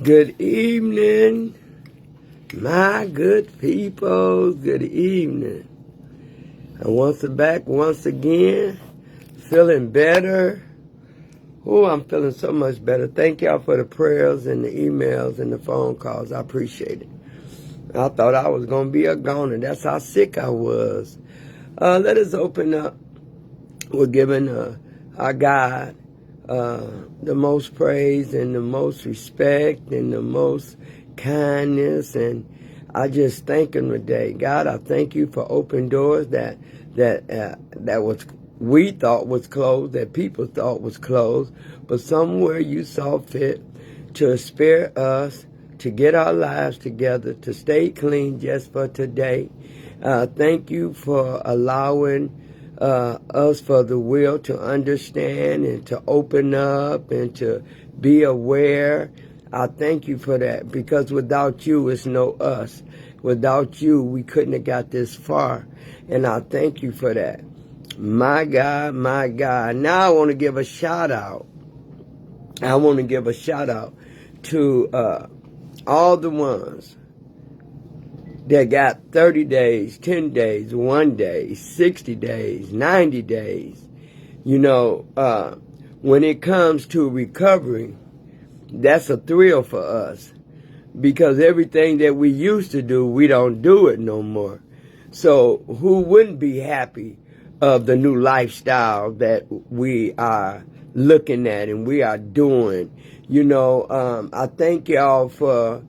Good evening, my good people. Good evening. And once again, feeling better. Oh, I'm feeling so much better. Thank y'all for the prayers and the emails and the phone calls. I appreciate it. I thought I was going to be a goner. That's how sick I was. Let us open up. We're giving our God the most praise and the most respect and the most kindness, and I just thank Him today. God, I thank You for open doors that was we thought was closed, that people thought was closed, but somewhere You saw fit to spare us, to get our lives together, to stay clean just for today. Thank You for allowing us for the will to understand and to open up and to be aware. I thank You for that, because without You, it's no us. Without You, we couldn't have got this far. And I thank You for that. My God, my God. Now I want to give a shout out. I want to give a shout out to all the ones that got 30 days, 10 days, 1 day, 60 days, 90 days. You know, when it comes to recovery, that's a thrill for us, because everything that we used to do, we don't do it no more. So who wouldn't be happy of the new lifestyle that we are looking at and we are doing? You know, I thank y'all for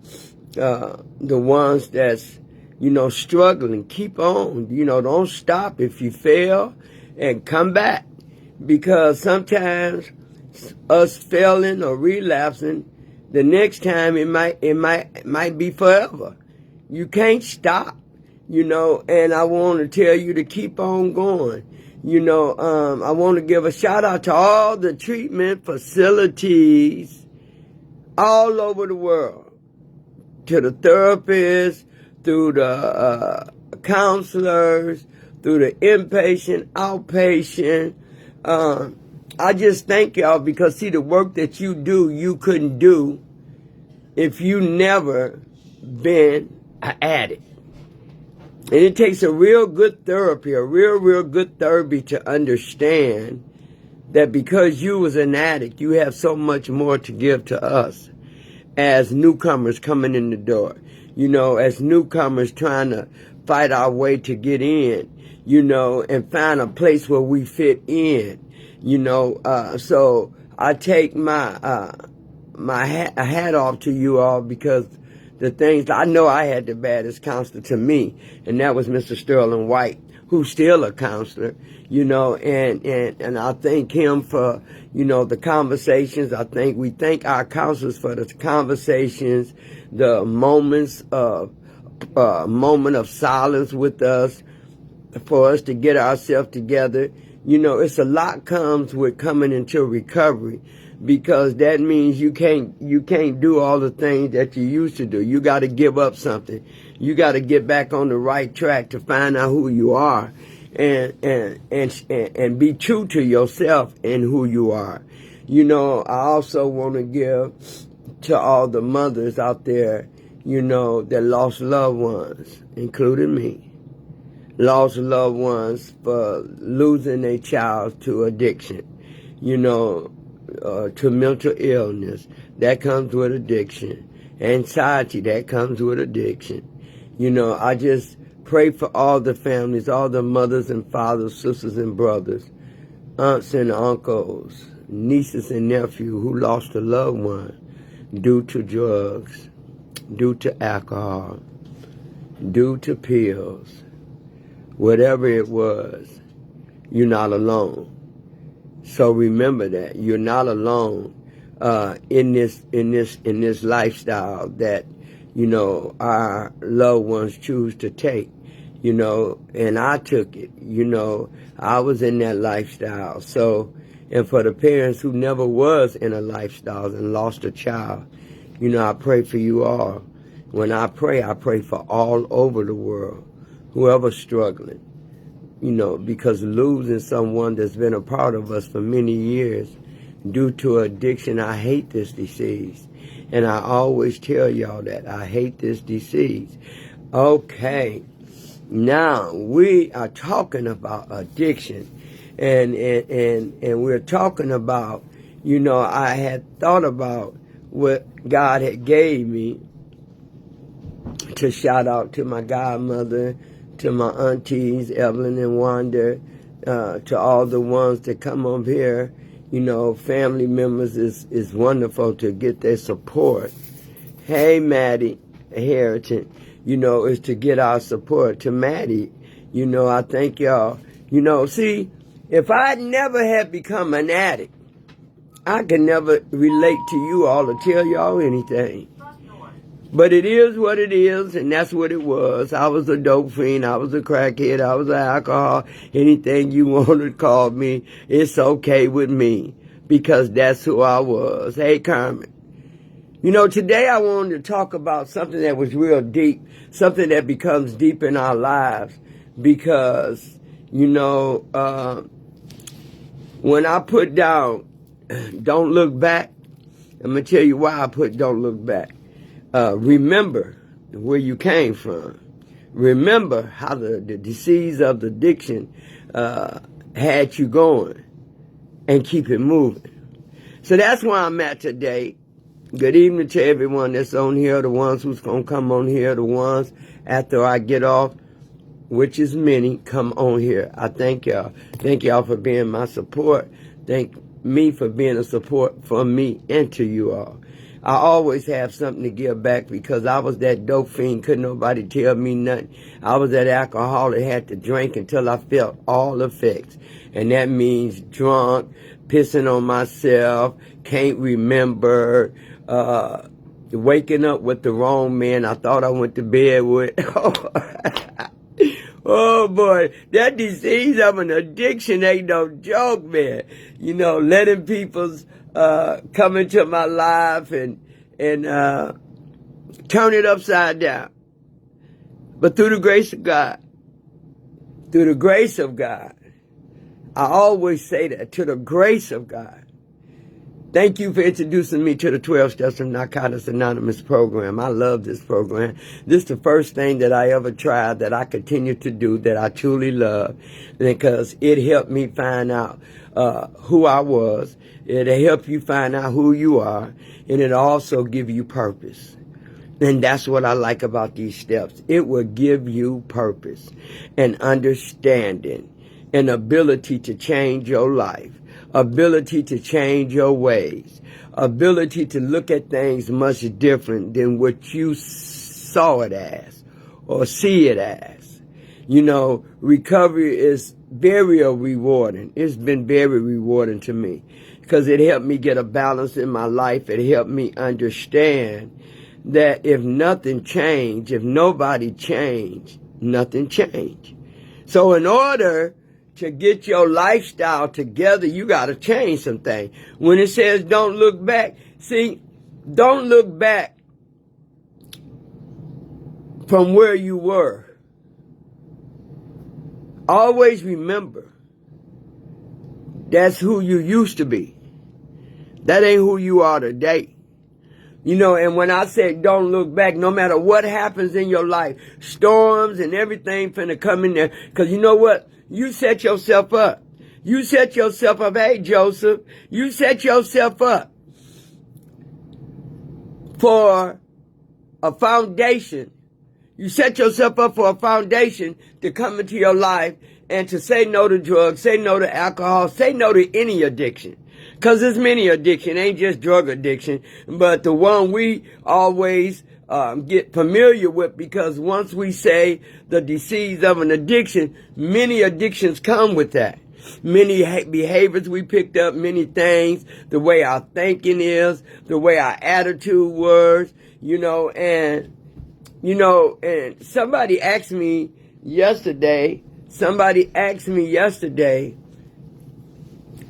the ones that's, you know, struggling. Keep on. You know, don't stop if you fail, and come back. Because sometimes us failing or relapsing, the next time it might be forever. You can't stop, you know, and I want to tell you to keep on going. You know, I want to give a shout out to all the treatment facilities all over the world, to the therapists, through the counselors, through the inpatient, outpatient. I just thank y'all, because see, the work that you do, you couldn't do if you never been an addict. And it takes a real good therapy, a real good therapy to understand that because you was an addict, you have so much more to give to us as newcomers coming in the door. You know, as newcomers trying to fight our way to get in, you know, and find a place where we fit in, you know. So I take my hat off to you all, because the things, I know I had the baddest counselor to me, and that was Mr. Sterling White, who's still a counselor, you know, and I thank him for, you know, the conversations. We thank our counselors for the conversations, the moments of moment of silence with us, for us to get ourselves together. You know, it's a lot comes with coming into recovery, because that means you can't do all the things that you used to do. You got to give up something. You got to get back on the right track to find out who you are, and be true to yourself and who you are. You know, I also want to give to all the mothers out there, you know, that lost loved ones, including me. Lost loved ones for losing a child to addiction, you know, to mental illness. That comes with addiction. Anxiety, that comes with addiction. You know, I just pray for all the families, all the mothers and fathers, sisters and brothers, aunts and uncles, nieces and nephews who lost a loved one due to drugs, due to alcohol, due to pills. Whatever it was, you're not alone. So remember that you're not alone in this lifestyle that, you know, our loved ones choose to take. You know, and I took it. You know, I was in that lifestyle. So, and for the parents who never was in a lifestyle and lost a child, you know, I pray for you all. When I pray for all over the world, whoever's struggling, you know, because losing someone that's been a part of us for many years, due to addiction. I hate this disease. And I always tell y'all that. I hate this disease. Okay. Now, we are talking about addiction. And we're talking about, you know, I had thought about what God had gave me to shout out to my godmother, to my aunties, Evelyn and Wanda, to all the ones that come up here. You know, family members is wonderful to get their support. Hey, Maddie Harrington, you know, is to get our support. To Maddie, you know, I thank y'all. You know, see, if I never had become an addict, I could never relate to you all or tell y'all anything. But it is what it is, and that's what it was. I was a dope fiend. I was a crackhead. I was an alcohol. Anything you want to call me, it's okay with me because that's who I was. Hey, Carmen. You know, today I wanted to talk about something that was real deep, something that becomes deep in our lives because, you know, when I put down Don't Look Back, I'm going to tell you why I put Don't Look Back. Remember where you came from. Remember how the disease of the addiction had you going, and keep it moving. So that's where I'm at today. Good evening to everyone that's on here, the ones who's going to come on here, the ones after I get off, which is many, come on here. I thank y'all. Thank y'all for being my support. Thank me for being a support for me and to you all. I always have something to give back because I was that dope fiend. Couldn't nobody tell me nothing. I was that alcoholic, had to drink until I felt all the effects. And that means drunk, pissing on myself, can't remember, waking up with the wrong man I thought I went to bed with. Oh boy, that disease of an addiction ain't no joke, man. You know, letting people's come into my life and turn it upside down. But through the grace of God, I always say that, to the grace of God. Thank you for introducing me to the 12 Steps from Narcotics Anonymous program. I love this program. This is the first thing that I ever tried that I continue to do that I truly love because it helped me find out who I was. It'll help you find out who you are, and it'll also give you purpose. And that's what I like about these steps. It will give you purpose and understanding and ability to change your life, ability to change your ways, ability to look at things much different than what you saw it as or see it as. You know, recovery is very rewarding. It's been very rewarding to me because it helped me get a balance in my life. It helped me understand that if nothing changed, if nobody changed, nothing changed. So in order to get your lifestyle together, you got to change some things. When it says don't look back, see, don't look back from where you were. Always remember, that's who you used to be. That ain't who you are today. You know, and when I say don't look back, no matter what happens in your life, storms and everything finna come in there. Because you know what? You set yourself up. You set yourself up. Hey, Joseph, you set yourself up for a foundation. You set yourself up for a foundation to come into your life and to say no to drugs, say no to alcohol, say no to any addiction. Because there's many addiction, ain't just drug addiction, but the one we always get familiar with, because once we say the disease of an addiction, many addictions come with that. Many behaviors we picked up, many things, the way our thinking is, the way our attitude was, and somebody asked me yesterday,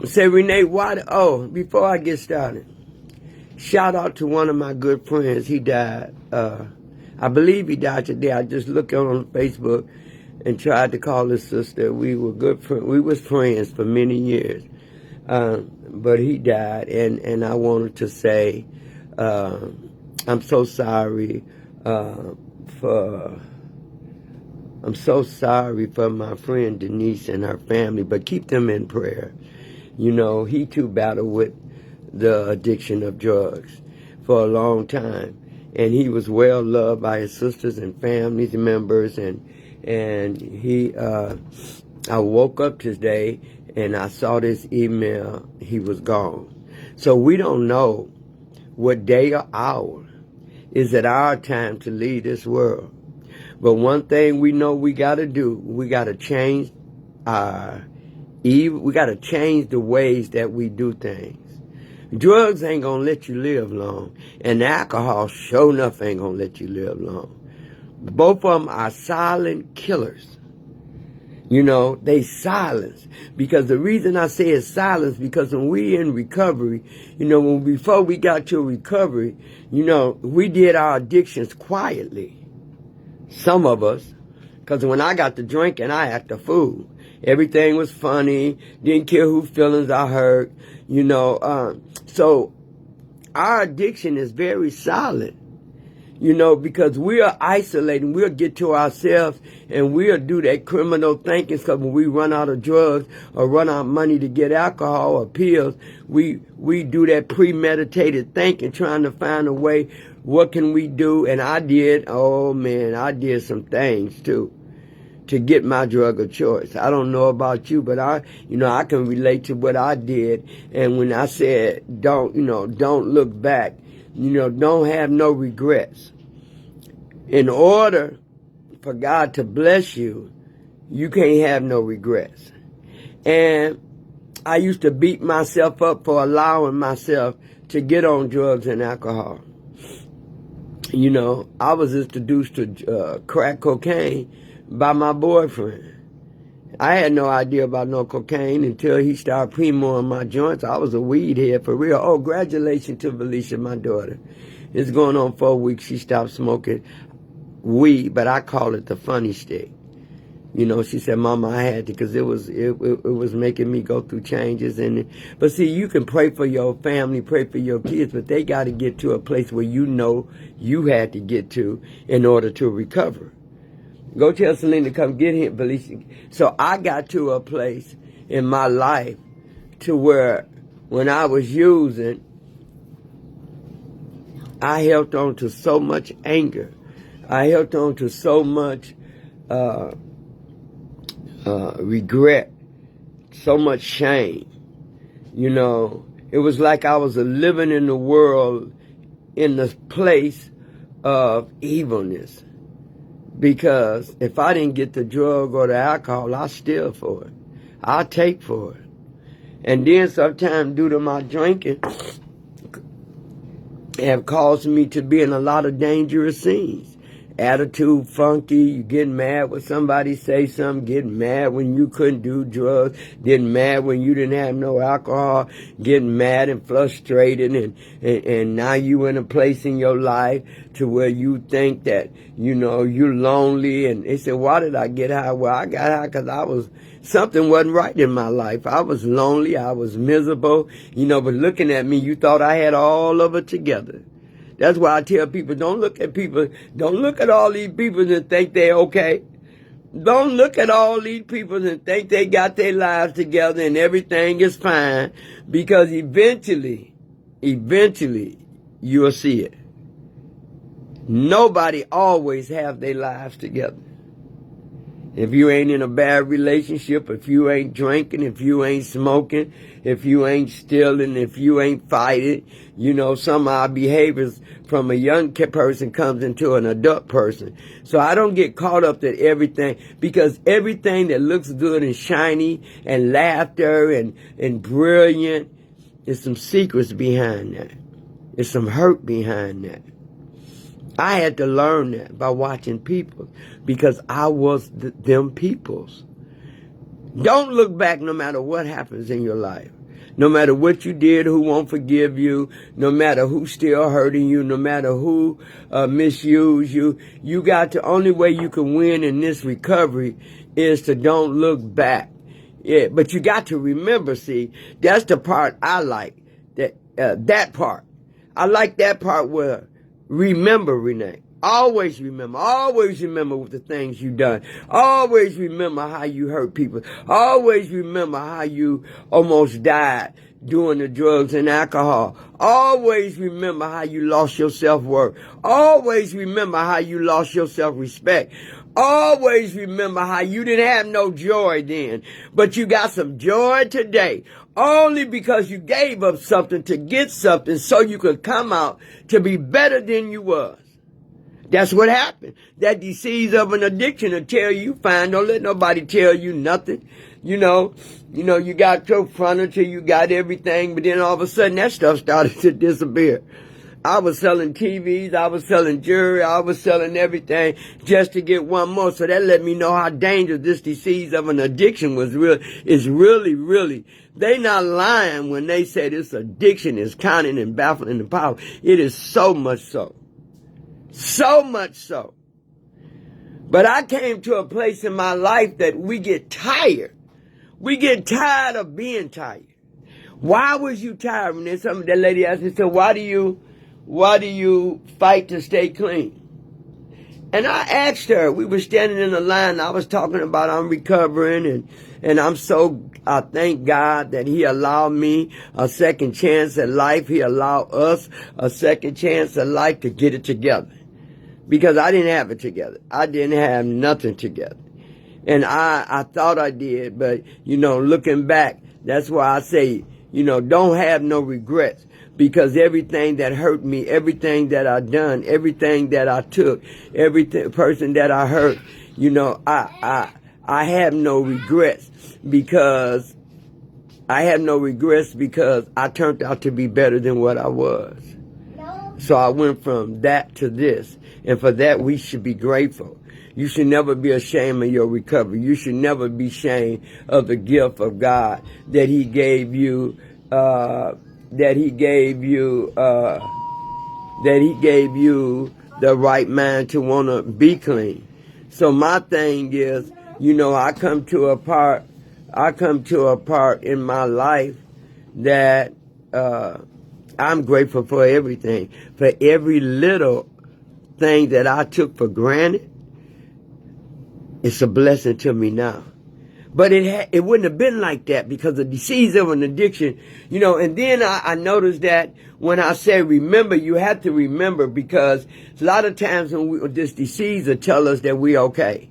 say, Renee, why, before I get started, shout out to one of my good friends. He died. I believe he died today. I just looked on Facebook and tried to call his sister. We were good friends. We was friends for many years. but he died. And I wanted to say, I'm so sorry I'm so sorry for my friend Denise and her family, but keep them in prayer. You know, he too battled with the addiction of drugs for a long time. And he was well loved by his sisters and family members. And he, I woke up today and I saw this email, he was gone. So we don't know what day or hour is it our time to leave this world. But one thing we know we got to do, we got to change we got to change the ways that we do things. Drugs ain't going to let you live long. And alcohol sure enough ain't going to let you live long. Both of them are silent killers. You know, they silence. Because the reason I say it's silence, because when we in recovery, you know, before we got to recovery, you know, we did our addictions quietly. Some of us. Because when I got to drinking, I acted a fool. Everything was funny. Didn't care whose feelings I hurt. You know, so our addiction is very silent. You know, because we are isolating, we'll get to ourselves and we'll do that criminal thinking. Because when we run out of drugs or run out of money to get alcohol or pills, we do that premeditated thinking, trying to find a way, what can we do? And I did some things too to get my drug of choice. I don't know about you, but I can relate to what I did. And when I said, don't look back, don't have no regrets. In order for God to bless you, you can't have no regrets. And I used to beat myself up for allowing myself to get on drugs and alcohol. You know, I was introduced to crack cocaine by my boyfriend. I had no idea about no cocaine until he started premoing my joints. I was a weed head for real. Oh, congratulations to Felicia, my daughter. It's going on 4 weeks. She stopped smoking weed, but I call it the funny stick. You know, she said, Mama, I had to, because it was making me go through changes. But see, you can pray for your family, pray for your kids, but they got to get to a place where you know you had to get to in order to recover. Go tell Selena to come get him, Felicia. So I got to a place in my life to where when I was using, I held on to so much anger. I held on to so much regret, so much shame. You know, it was like I was living in the world in the place of evilness. Because if I didn't get the drug or the alcohol, I'll steal for it. I'll take for it. And then sometimes due to my drinking, have caused me to be in a lot of dangerous scenes. Attitude funky, you getting mad when somebody say something, getting mad when you couldn't do drugs, getting mad when you didn't have no alcohol, getting mad and frustrated, and now you in a place in your life to where you think that, you're lonely. And they said, why did I get high? Well, I got high because something wasn't right in my life. I was lonely, I was miserable, but looking at me, you thought I had all of it together. That's why I tell people, don't look at all these people and think they're okay. Don't look at all these people and think they got their lives together and everything is fine, because eventually, you'll see it. Nobody always have their lives together. If you ain't in a bad relationship, if you ain't drinking, if you ain't smoking, if you ain't stealing, if you ain't fighting, some of our behaviors from a young person comes into an adult person. So I don't get caught up that everything, because everything that looks good and shiny and laughter and brilliant, there's some secrets behind that. There's some hurt behind that. I had to learn that by watching people, because I was them peoples. Don't look back no matter what happens in your life. No matter what you did, who won't forgive you, no matter who's still hurting you, no matter who misused you. You got the only way you can win in this recovery is to don't look back. Yeah, but you got to remember, see, that's the part I like. That part. I like that part where remember, Renee. Always remember the things you done. Always remember how you hurt people. Always remember how you almost died doing the drugs and alcohol. Always remember how you lost your self-worth. Always remember how you lost your self-respect. Always remember how you didn't have no joy then, but you got some joy today. Only because you gave up something to get something so you could come out to be better than you was. That's what happened. That disease of an addiction will tell you, fine, don't let nobody tell you nothing. You got your furniture, you got everything, but then all of a sudden that stuff started to disappear. I was selling TVs, I was selling jewelry, I was selling everything just to get one more. So that let me know how dangerous this disease of an addiction is really. They not lying when they say this addiction is counting and baffling the power. It is so much so. So much so. But I came to a place in my life that we get tired. We get tired of being tired. Why was you tired? And then that lady asked me, so why do you fight to stay clean? And I asked her, we were standing in the line, I was talking about I'm recovering and I thank God that He allowed me a second chance at life. He allowed us a second chance at life to get it together. Because I didn't have it together. I didn't have nothing together. And I thought I did, but, looking back, that's why I say, don't have no regrets. Because everything that hurt me, everything that I done, everything that I took, every person that I hurt, I have no regrets because I turned out to be better than what I was. So I went from that to this. And for that, we should be grateful. You should never be ashamed of your recovery. You should never be ashamed of the gift of God that He gave you, the right mind to want to be clean. So my thing is, I come to a part in my life that, I'm grateful for everything, for every little thing that I took for granted. It's a blessing to me now. But it wouldn't have been like that because the disease of an addiction, and then I noticed that when I say remember, you have to remember because a lot of times when this disease will tell us that we're okay.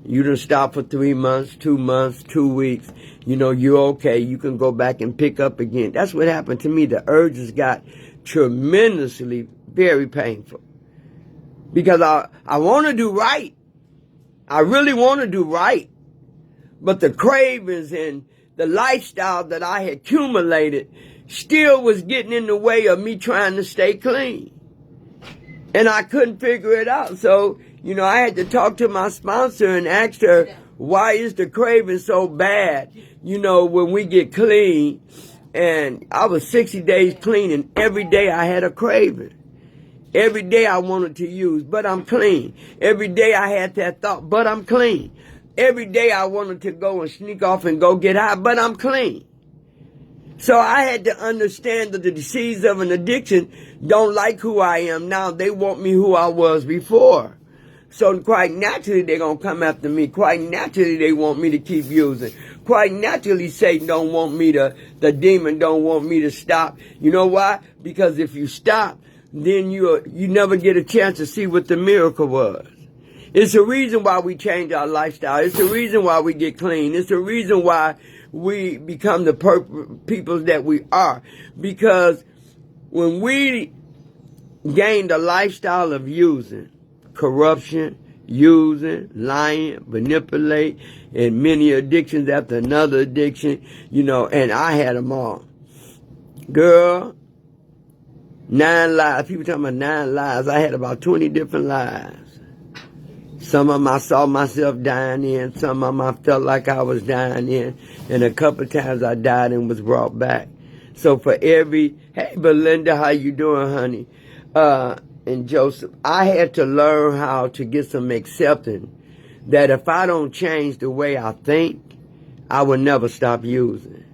You done stop for 3 months, 2 months, 2 weeks. You're okay. You can go back and pick up again. That's what happened to me. The urges got tremendously very painful. Because I want to do right. I really want to do right. But the cravings and the lifestyle that I had accumulated still was getting in the way of me trying to stay clean. And I couldn't figure it out. So, I had to talk to my sponsor and ask her, why is the craving so bad, when we get clean? And I was 60 days clean and every day I had a craving. Every day I wanted to use, but I'm clean. Every day I had that thought, but I'm clean. Every day I wanted to go and sneak off and go get high, but I'm clean. So I had to understand that the disease of an addiction don't like who I am now. They want me who I was before. So quite naturally, they're going to come after me. Quite naturally, they want me to keep using. Quite naturally, Satan don't want me to, the demon don't want me to stop. You know why? Because if you stop, then you never get a chance to see what the miracle was. It's the reason why we change our lifestyle. It's the reason why we get clean. It's the reason why we become the people that we are. Because when we gained a lifestyle of using, corruption, using, lying, manipulate, and many addictions after another addiction, and I had them all. Girl, 9 lives. People talking about 9 lives. I had about 20 different lives. Some of them I saw myself dying in. Some of them I felt like I was dying in. And a couple of times I died and was brought back. So for hey, Belinda, how you doing, honey? And Joseph, I had to learn how to get some acceptance that if I don't change the way I think, I would never stop using.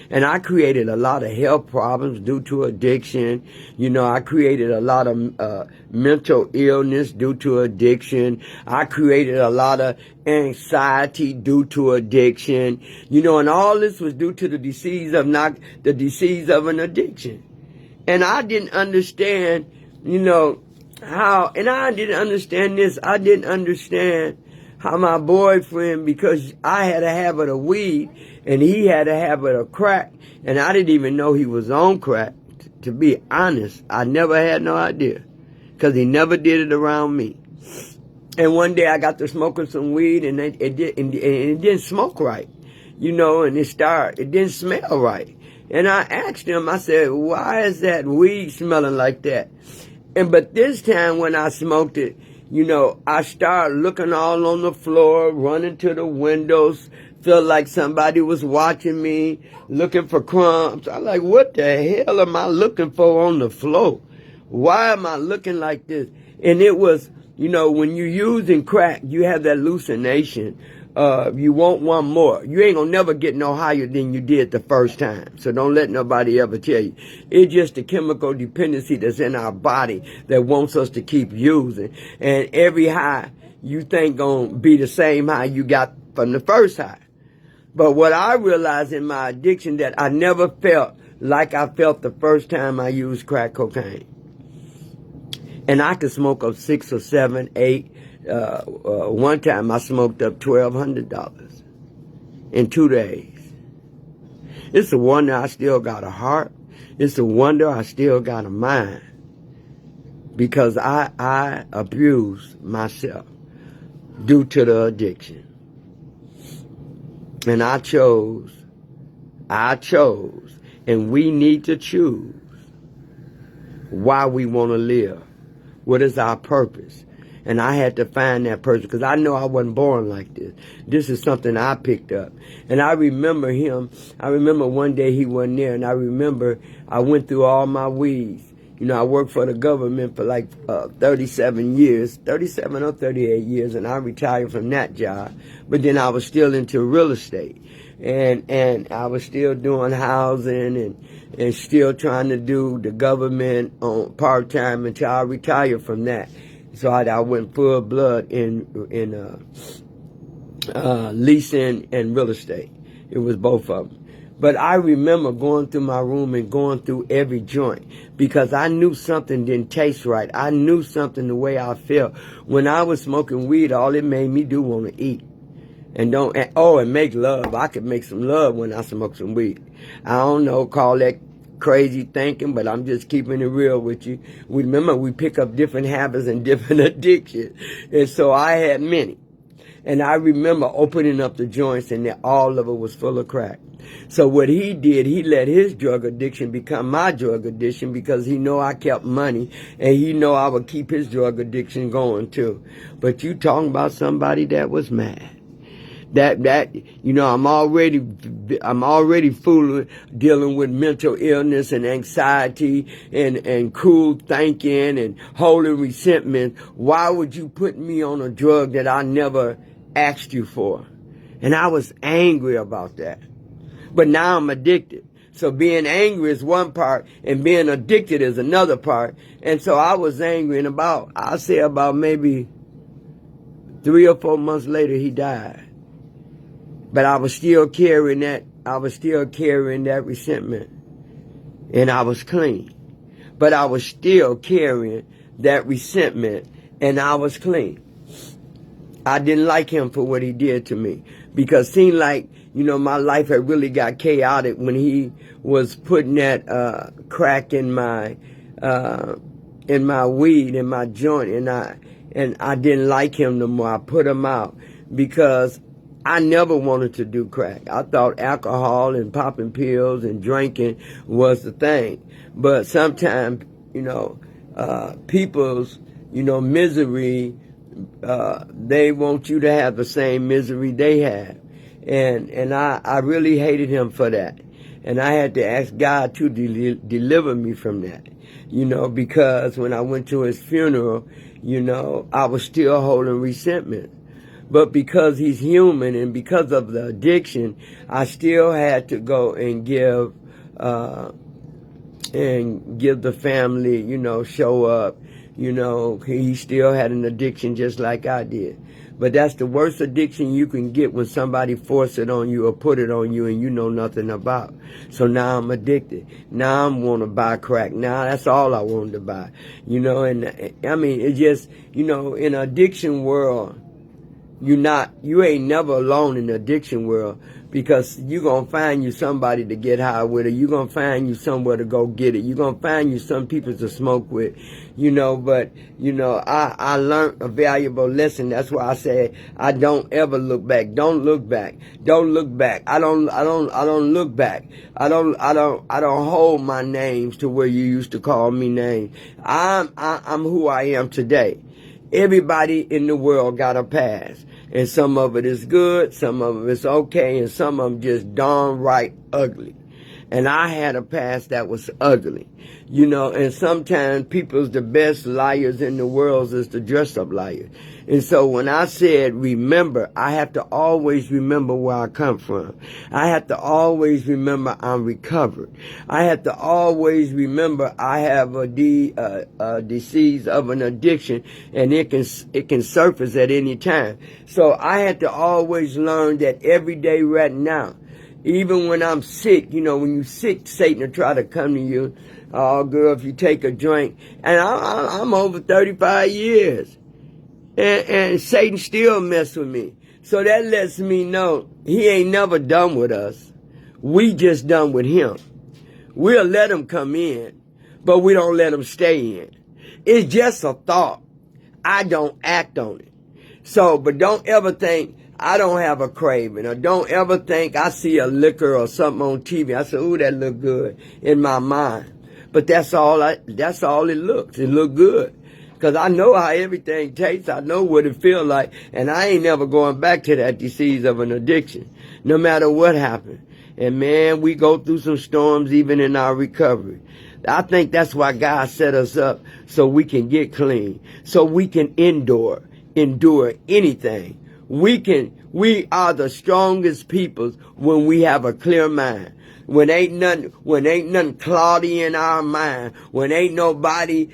And I created a lot of health problems due to addiction. You know, I created a lot of mental illness due to addiction. I created a lot of anxiety due to addiction. You know, and all this was due to the disease of an addiction. And I didn't understand, you know, how, and I didn't understand this. I didn't understand how my boyfriend, because I had a habit of weed and he had a habit of crack, and I didn't even know he was on crack. To be honest, I never had no idea, because he never did it around me. And one day I got to smoking some weed, and it didn't smoke right, you know, and it didn't smell right. And I asked him, I said, why is that weed smelling like that? But this time when I smoked it, you know, I started looking all on the floor, running to the windows, felt like somebody was watching me, looking for crumbs. I'm like, what the hell am I looking for on the floor? Why am I looking like this? And it was, you know, when you're using crack, you have that hallucination. You want one more. You ain't gonna never get no higher than you did the first time. So don't let nobody ever tell you. It's just the chemical dependency that's in our body that wants us to keep using. And every high you think gonna be the same high you got from the first high. But what I realized in my addiction, that I never felt like I felt the first time I used crack cocaine. And I could smoke up 6 or 7, 8. One time I smoked up $1,200 in 2 days. It's a wonder I still got a heart. It's a wonder I still got a mind. Because I abused myself due to the addiction. And I chose, and we need to choose why we want to live. What is our purpose? And I had to find that person, because I know I wasn't born like this. This is something I picked up. And I remember him. I remember one day he wasn't there, and I remember I went through all my weeds. You know, I worked for the government for like 37 years, 37 or 38 years, and I retired from that job. But then I was still into real estate. And I was still doing housing and still trying to do the government on part-time until I retired from that. So I went full blood in leasing and real estate. It was both of them. But I remember going through my room and going through every joint, because I knew something didn't taste right. I knew something the way I felt. When I was smoking weed, all it made me do want to eat. And make love. I could make some love when I smoke some weed. I don't know, call that crazy thinking, but I'm just keeping it real with you. Remember, we pick up different habits and different addictions. And so I had many. And I remember opening up the joints, and all of it was full of crack. So what he did, he let his drug addiction become my drug addiction, because he know I kept money, and he know I would keep his drug addiction going too. But you talking about somebody that was mad. That you know, I'm already dealing with mental illness and anxiety and cruel thinking and holding resentment. Why would you put me on a drug that I never asked you for? And I was angry about that. But now I'm addicted. So being angry is one part, and being addicted is another part. And so I was angry, and I'll say about maybe 3 or 4 months later, he died. But I was still carrying that. I was still carrying that resentment. And I was clean. But I was still carrying that resentment, and I was clean. I didn't like him for what he did to me, because it seemed like, you know, my life had really got chaotic when he was putting that crack in my weed, in my joint, and I didn't like him no more. I put him out because I never wanted to do crack. I thought alcohol and popping pills and drinking was the thing. But sometimes, you know, people's, you know, misery, they want you to have the same misery they have. And I really hated him for that. And I had to ask God to deliver me from that, you know, because when I went to his funeral, you know, I was still holding resentment. But because he's human and because of the addiction, I still had to go and give the family, show up. He still had an addiction just like I did. But that's the worst addiction you can get, when somebody force it on you or put it on you and you know nothing about. So now I'm addicted. Now I want to buy crack. Now that's all I wanted to buy. And I mean, it just, in an addiction world, you ain't never alone in the addiction world, because you're going to find you somebody to get high with, or you're going to find you somewhere to go get it. You're going to find you some people to smoke with, but, I learned a valuable lesson. That's why I say I don't ever look back. Don't look back. Don't look back. I don't look back. I don't hold my names to where you used to call me names. I'm who I am today. Everybody in the world got a past. And some of it is good, some of it's okay, and some of them just darn right ugly. And I had a past that was ugly. And sometimes people's the best liars in the world is the dress-up liars. And so when I said remember, I have to always remember where I come from. I have to always remember I'm recovered. I have to always remember I have a disease of an addiction, and it can surface at any time. So I had to always learn that every day right now. Even when I'm sick, when you're sick, Satan will try to come to you. Oh, girl, if you take a drink. And I'm over 35 years. And Satan still mess with me. So that lets me know he ain't never done with us. We just done with him. We'll let him come in, but we don't let him stay in. It's just a thought. I don't act on it. So, but don't ever think I don't have a craving, or don't ever think I see a liquor or something on TV. I say, ooh, that look good in my mind. But that's all it looks. It look good. Because I know how everything tastes. I know what it feels like. And I ain't never going back to that disease of an addiction, no matter what happened. And man, we go through some storms even in our recovery. I think that's why God set us up, so we can get clean, so we can endure anything. We are the strongest people when we have a clear mind. When ain't nothing cloudy in our mind, when ain't nobody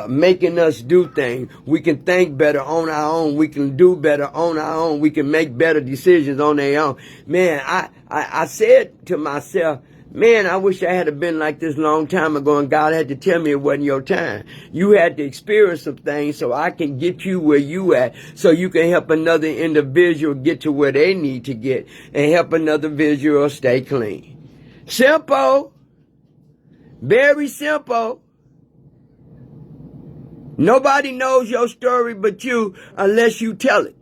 making us do things, we can think better on our own. We can do better on our own. We can make better decisions on our own. Man, I said to myself, man, I wish I had been like this long time ago, and God had to tell me it wasn't your time. You had to experience some things so I can get you where you at, so you can help another individual get to where they need to get, and help another individual stay clean. Simple. Very simple. Nobody knows your story but you unless you tell it.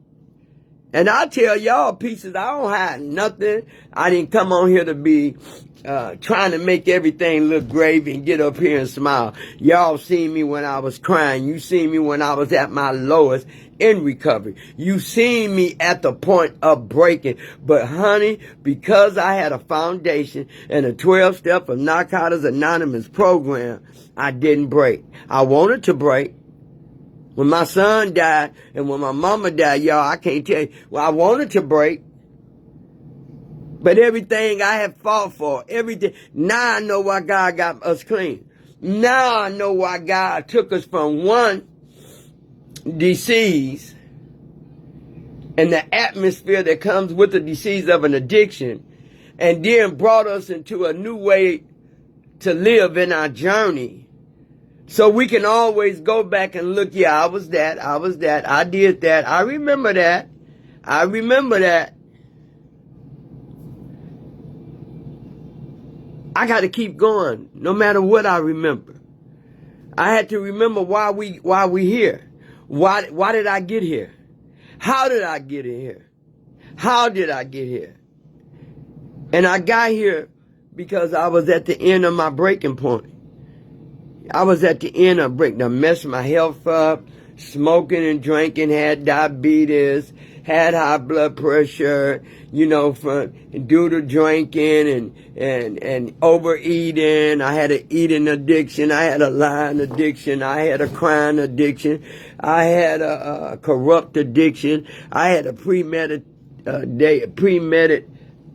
And I tell y'all pieces, I don't hide nothing. I didn't come on here to be trying to make everything look gravy and get up here and smile. Y'all seen me when I was crying. You seen me when I was at my lowest in recovery. You seen me at the point of breaking. But honey, because I had a foundation and a 12-step of Narcotics Anonymous program, I didn't break. I wanted to break. When my son died and when my mama died, y'all, I can't tell you. Well, I wanted to break. But everything I had fought for, everything, now I know why God got us clean. Now I know why God took us from one disease and the atmosphere that comes with the disease of an addiction, and then brought us into a new way to live in our journey. So we can always go back and look, yeah, I was that, I did that, I remember that. I got to keep going, no matter what I remember. I had to remember why we here. Why did I get here? How did I get here? How did I get here? And I got here because I was at the end of my breaking point. I was at the end of breaking. I messed my health up, smoking and drinking, had diabetes, had high blood pressure, from due to drinking and overeating. I had an eating addiction. I had a lying addiction. I had a crying addiction. I had a corrupt addiction. I had a premeditated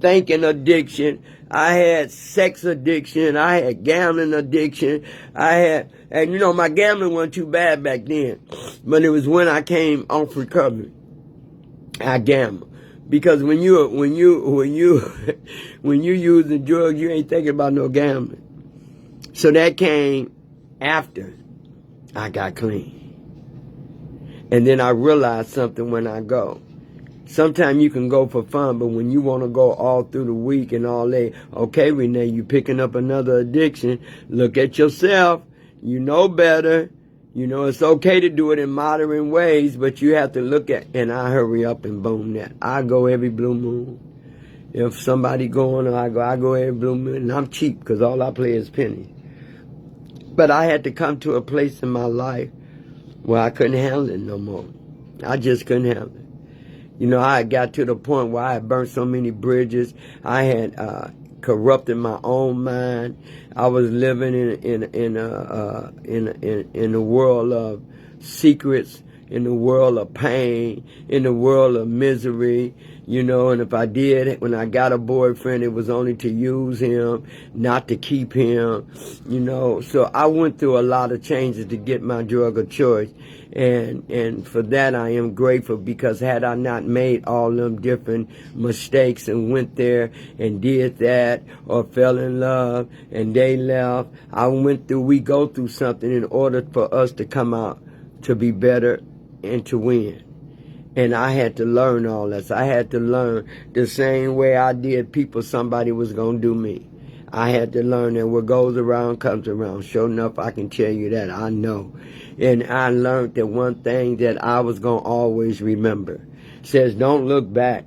thinking addiction. I had sex addiction. I had gambling addiction. And my gambling wasn't too bad back then, but it was when I came off recovery, I gambled. Because when you using drugs, you ain't thinking about no gambling. So that came after I got clean. And then I realized something when I go. Sometimes you can go for fun, but when you want to go all through the week and all day, okay, Renee, you picking up another addiction. Look at yourself. You know better. It's okay to do it in moderate ways, but you have to look at, and I hurry up and boom that. I go every blue moon. If somebody going, I go every blue moon, and I'm cheap because all I play is pennies. But I had to come to a place in my life where I couldn't handle it no more. I just couldn't handle it. I got to the point where I had burnt so many bridges. I had corrupted my own mind. I was living in a world of secrets, in the world of pain, in the world of misery, and if I did, when I got a boyfriend, it was only to use him, not to keep him, So I went through a lot of changes to get my drug of choice. And for that I am grateful, because had I not made all them different mistakes and went there and did that or fell in love and they left, we go through something in order for us to come out to be better and to win. And I had to learn all this. I had to learn the same way I did people, somebody was going to do me. I had to learn that what goes around comes around. Sure enough, I can tell you that. I know. And I learned that one thing that I was going to always remember. Says don't look back.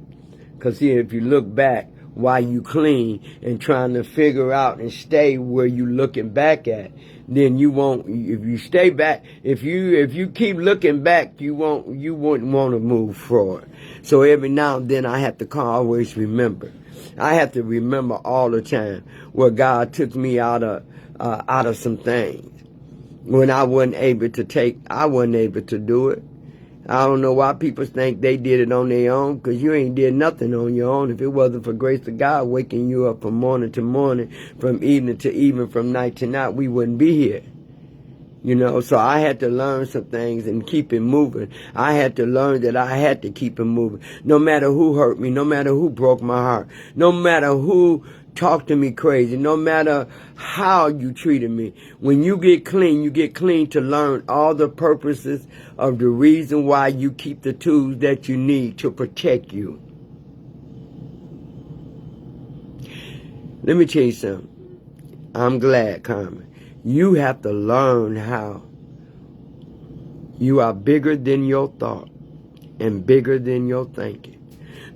Because see, if you look back while you clean and trying to figure out and stay where you looking back at, then you won't. If you stay back, if you keep looking back, you wouldn't want to move forward. So every now and then I have to always remember. I have to remember all the time where God took me out of some things when I wasn't able to do it. I don't know why people think they did it on their own, because you ain't did nothing on your own. If it wasn't for grace of God waking you up from morning to morning, from evening to evening, from night to night, we wouldn't be here. So I had to learn some things and keep it moving. I had to learn that I had to keep it moving. No matter who hurt me, no matter who broke my heart, no matter who talked to me crazy, no matter how you treated me. When you get clean to learn all the purposes of the reason why you keep the tools that you need to protect you. Let me tell you something. I'm glad, Carmen. You have to learn how you are bigger than your thought and bigger than your thinking.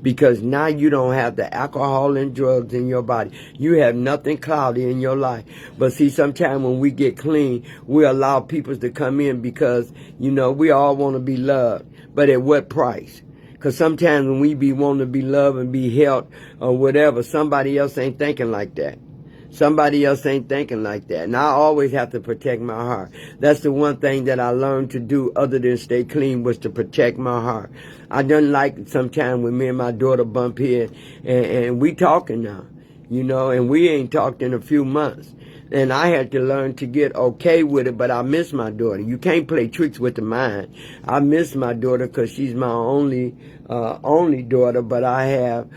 Because now you don't have the alcohol and drugs in your body. You have nothing cloudy in your life. But see, sometimes when we get clean, we allow people to come in because, we all want to be loved. But at what price? Because sometimes when we be wanting to be loved and be helped or whatever, somebody else ain't thinking like that. Somebody else ain't thinking like that. And I always have to protect my heart. That's the one thing that I learned to do other than stay clean, was to protect my heart. I done like sometime when me and my daughter bump heads and we talking now, and we ain't talked in a few months. And I had to learn to get okay with it, but I miss my daughter. You can't play tricks with the mind. I miss my daughter because she's my only daughter, but I have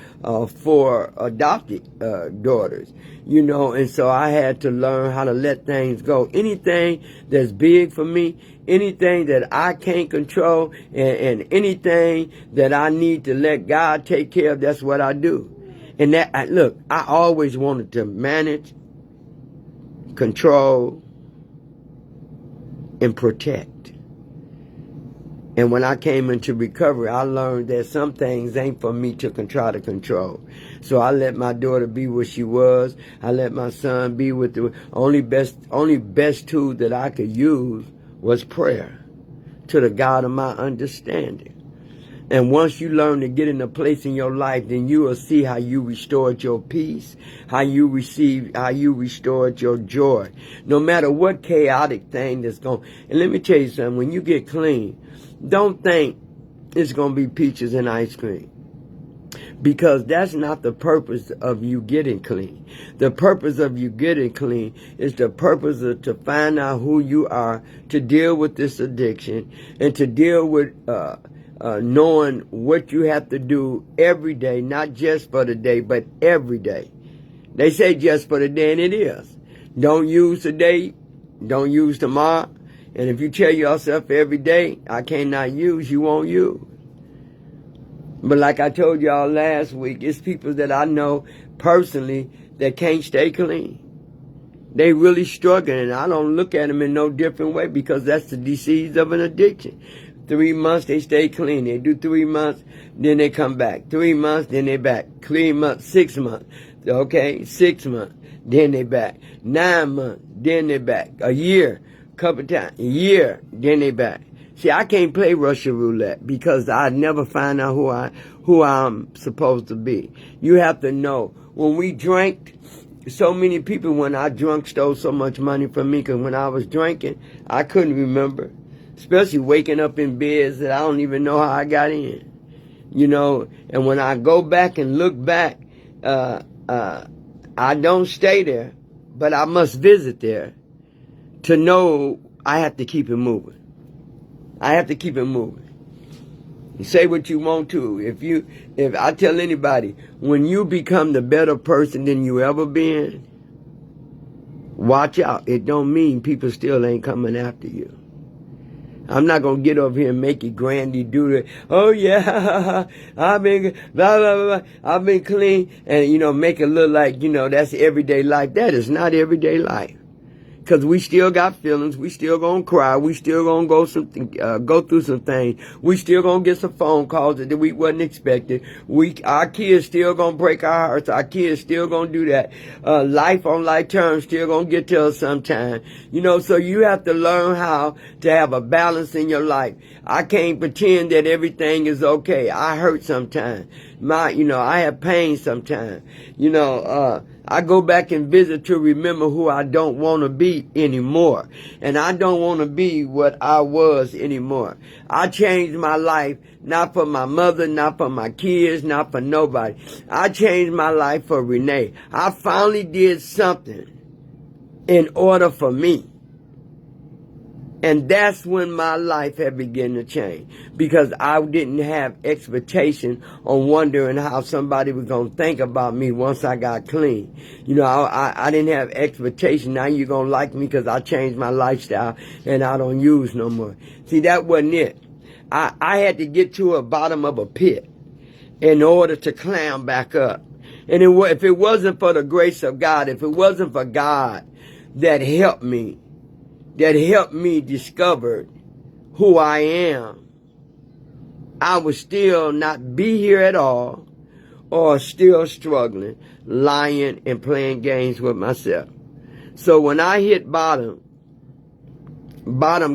4 adopted daughters, and so I had to learn how to let things go. Anything that's big for me, anything that I can't control, and anything that I need to let God take care of, that's what I do. And look, I always wanted to manage, control, and protect. And when I came into recovery, I learned that some things ain't for me to try to control. So I let my daughter be what she was. I let my son be with the only best tool that I could use was prayer. to the God of my understanding. And once you learn to get in a place in your life, then you will see how you restored your peace, how you restored your joy. No matter what chaotic thing that's going. And let me tell you something, when you get clean, don't think it's going to be peaches and ice cream. Because that's not the purpose of you getting clean. The purpose of you getting clean is the purpose to find out who you are, to deal with this addiction, and to deal with knowing what you have to do every day, not just for the day, but every day. They say just for the day, and it is. Don't use today, don't use tomorrow. And if you tell yourself every day, I cannot use, you won't use. But like I told y'all last week, it's people that I know personally that can't stay clean. They really struggling, and I don't look at them in no different way because that's the disease of an addiction. 3 months, they stay clean. They do 3 months, then they come back. 3 months, then they back. 3 months, 6 months. Okay, 6 months, then they back. 9 months, then they back. A year, couple times. A year, then they back. See, I can't play Russian roulette because I never find out who I'm supposed to be. You have to know. When we drank, so many people when I drunk stole so much money from me because when I was drinking, I couldn't remember. Especially waking up in beds that I don't even know how I got in. You know, and when I go back and look back, I don't stay there, but I must visit there to know I have to keep it moving. I have to keep it moving. You say what you want to. If I tell anybody, when you become the better person than you ever been, watch out. It don't mean people still ain't coming after you. I'm not going to get over here and make it grandy do it. Oh, yeah, I've been, blah, blah, blah, I've been clean. And, make it look like, that's everyday life. That is not everyday life. Because we still got feelings. We still going to cry. We still going to go through some things. We still going to get some phone calls that we wasn't expecting. Our kids still going to break our hearts. Our kids still going to do that. Life on life terms still going to get to us sometime. So you have to learn how to have a balance in your life. I can't pretend that everything is okay. I hurt sometimes. I have pain sometimes. I go back and visit to remember who I don't want to be anymore. And I don't want to be what I was anymore. I changed my life, not for my mother, not for my kids, not for nobody. I changed my life for Renee. I finally did something in order for me. And that's when my life had begun to change. Because I didn't have expectation on wondering how somebody was going to think about me once I got clean. I didn't have expectation. Now you're going to like me because I changed my lifestyle and I don't use no more. See, that wasn't it. I had to get to the bottom of a pit in order to climb back up. And if it wasn't for the grace of God, if it wasn't for God that helped me discover who I am, I would still not be here at all or still struggling, lying and playing games with myself. So when I hit bottom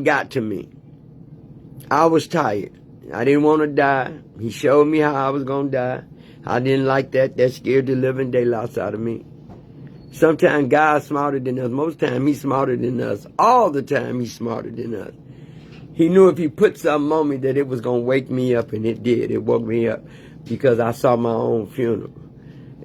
got to me. I was tired. I didn't want to die. He showed me how I was going to die. I didn't like that. That scared the living daylights out of me. Sometimes God's smarter than us. Most time He's smarter than us. All the time He's smarter than us. He knew if He put something on me that it was going to wake me up, and it did. It woke me up because I saw my own funeral.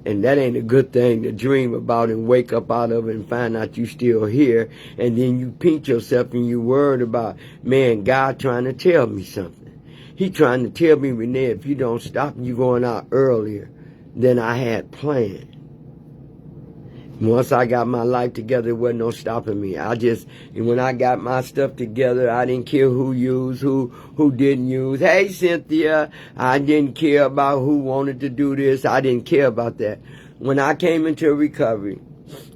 And that ain't a good thing to dream about and wake up out of it and find out you still here. And then you pinch yourself and you worried about, man, God trying to tell me something. He trying to tell me, Renee, if you don't stop, you going out earlier than I had planned. Once I got my life together, there wasn't no stopping me. And when I got my stuff together, I didn't care who used, who didn't use. Hey, Cynthia, I didn't care about who wanted to do this. I didn't care about that. When I came into recovery,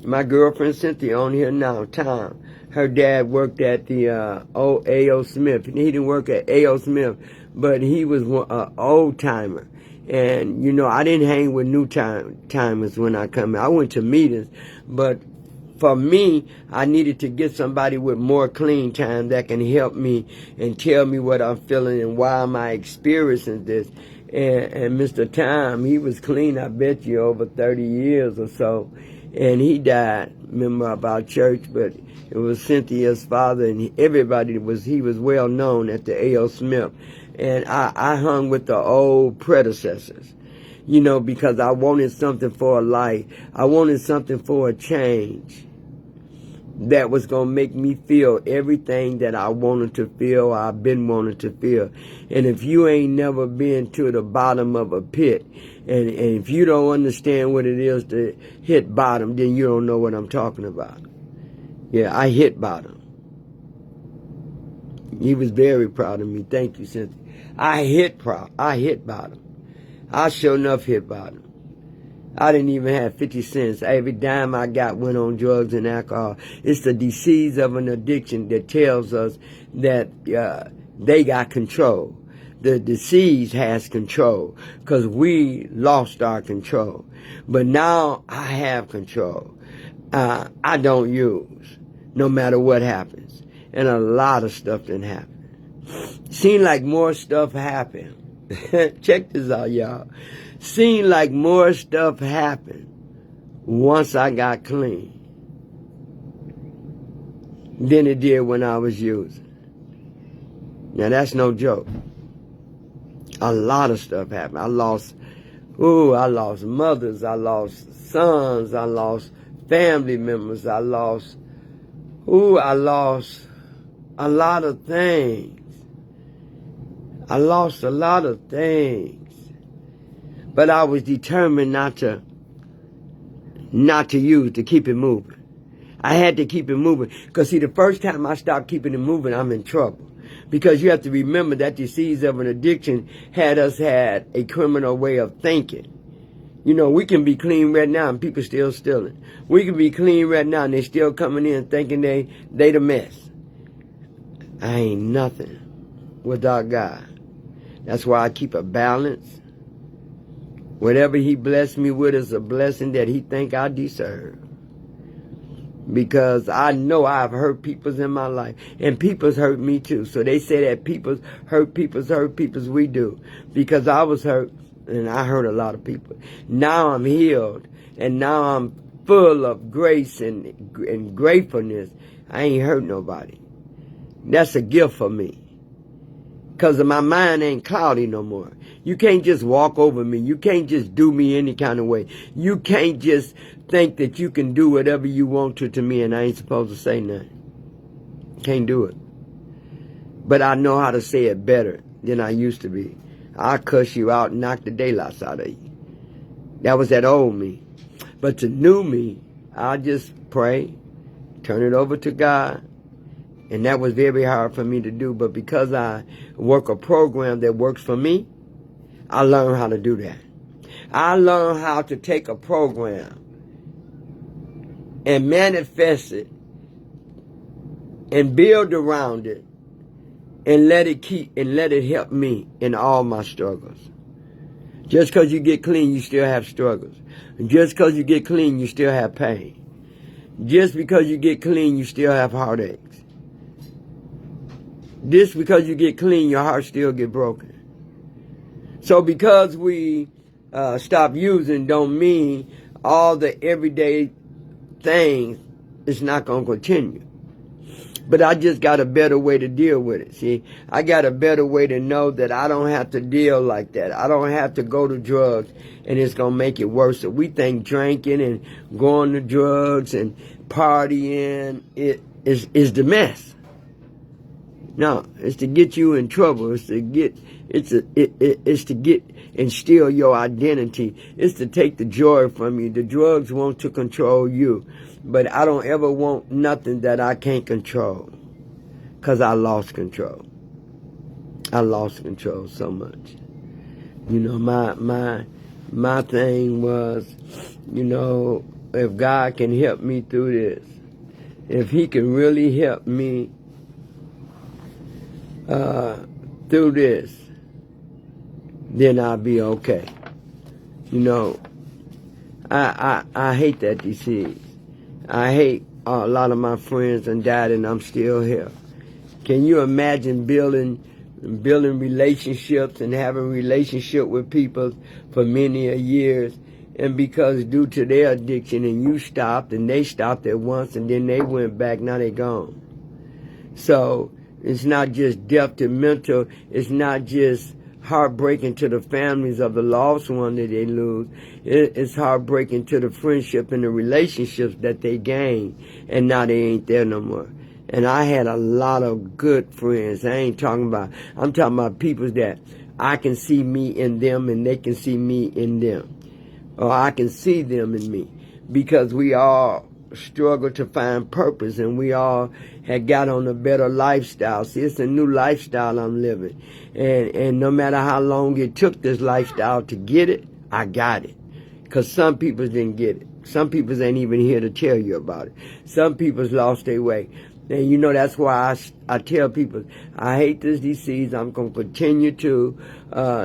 my girlfriend Cynthia on here now, Tom, her dad worked at the A.O. Smith. He didn't work at A.O. Smith, but he was an old-timer. And, I didn't hang with new timers when I come in. I went to meetings, but for me, I needed to get somebody with more clean time that can help me and tell me what I'm feeling and why am I experiencing this. And Mr. Time, he was clean, I bet you, over 30 years or so. And he died, member of our church, but it was Cynthia's father, and he was well known at the A.O. Smith. And I hung with the old predecessors, you know, because I wanted something for a life. I wanted something for a change that was going to make me feel everything that I wanted to feel, I've been wanting to feel. And if you ain't never been to the bottom of a pit, and if you don't understand what it is to hit bottom, then you don't know what I'm talking about. Yeah, I hit bottom. He was very proud of me. Thank you, Cynthia. I hit bottom. I sure enough hit bottom. I didn't even have 50 cents. Every dime I got went on drugs and alcohol. It's the disease of an addiction that tells us that they got control. The disease has control because we lost our control. But now I have control. I don't use no matter what happens. And a lot of stuff didn't happen. Seemed like more stuff happened. Check this out, y'all. Seemed like more stuff happened once I got clean than it did when I was using. Now, that's no joke. A lot of stuff happened. I lost mothers. I lost sons. I lost family members. I lost a lot of things. I lost a lot of things. But I was determined not to use, to keep it moving. I had to keep it moving. Because see, the first time I stopped keeping it moving, I'm in trouble. Because you have to remember that disease of an addiction had a criminal way of thinking. You know, we can be clean right now and people still stealing. We can be clean right now and they still coming in thinking they the mess. I ain't nothing without God. That's why I keep a balance. Whatever he blessed me with is a blessing that he think I deserve. Because I know I've hurt peoples in my life. And peoples hurt me too. So they say that peoples hurt peoples, we do. Because I was hurt and I hurt a lot of people. Now I'm healed. And now I'm full of grace and gratefulness. I ain't hurt nobody. That's a gift for me. Because my mind ain't cloudy no more. You can't just walk over me. You can't just do me any kind of way. You can't just think that you can do whatever you want to me and I ain't supposed to say nothing. Can't do it. But I know how to say it better than I used to be. I'll cuss you out and knock the daylights out of you. That was that old me. But the new me, I'll just pray, turn it over to God. And that was very hard for me to do. But because I work a program that works for me, I learned how to do that. I learned how to take a program and manifest it and build around it and let it help me in all my struggles. Just because you get clean, you still have struggles. Just because you get clean, you still have pain. Just because you get clean, you still have heartaches. Just because you get clean, your heart still get broken. So because we stop using don't mean all the everyday things is not going to continue. But I just got a better way to deal with it. See, I got a better way to know that I don't have to deal like that. I don't have to go to drugs and it's going to make it worse. So we think drinking and going to drugs and partying is the mess. No, it's to get you in trouble. It's to instill your identity. It's to take the joy from you. The drugs want to control you. But I don't ever want nothing that I can't control. Because I lost control. I lost control so much. You know, my thing was, you know, if God can help me through this, if he can really help me through this, then I'll be okay. You know, I hate that disease. I hate a lot of my friends and died, and I'm still here. Can you imagine building relationships and having a relationship with people for many a years, and because due to their addiction, and you stopped, and they stopped at once, and then they went back, now they gone. So it's not just death to mental, it's not just heartbreaking to the families of the lost one that they lose. It's heartbreaking to the friendship and the relationships that they gain, and now they ain't there no more. And I had a lot of good friends. I'm talking about people that I can see me in them and they can see me in them. Or I can see them in me. Because we all struggle to find purpose, and we all had got on a better lifestyle. See, it's a new lifestyle I'm living. And no matter how long it took this lifestyle to get it, I got it. Because some people didn't get it. Some people ain't even here to tell you about it. Some people's lost their way. And you know, that's why I tell people, I hate this disease. I'm going to continue to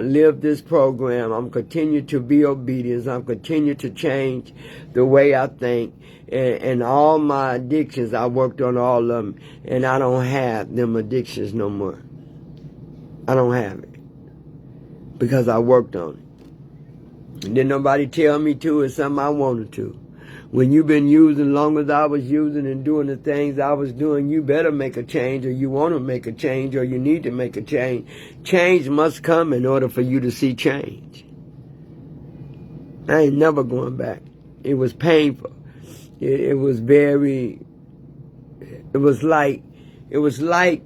live this program. I'm continue to be obedient. I'm continue to change the way I think. And all my addictions, I worked on all of them. And I don't have them addictions no more. I don't have it. Because I worked on it. And didn't nobody tell me to. It's something I wanted to. When you've been using long as I was using and doing the things I was doing, you better make a change, or you want to make a change, or you need to make a change. Change must come in order for you to see change. I ain't never going back. It was painful. It was like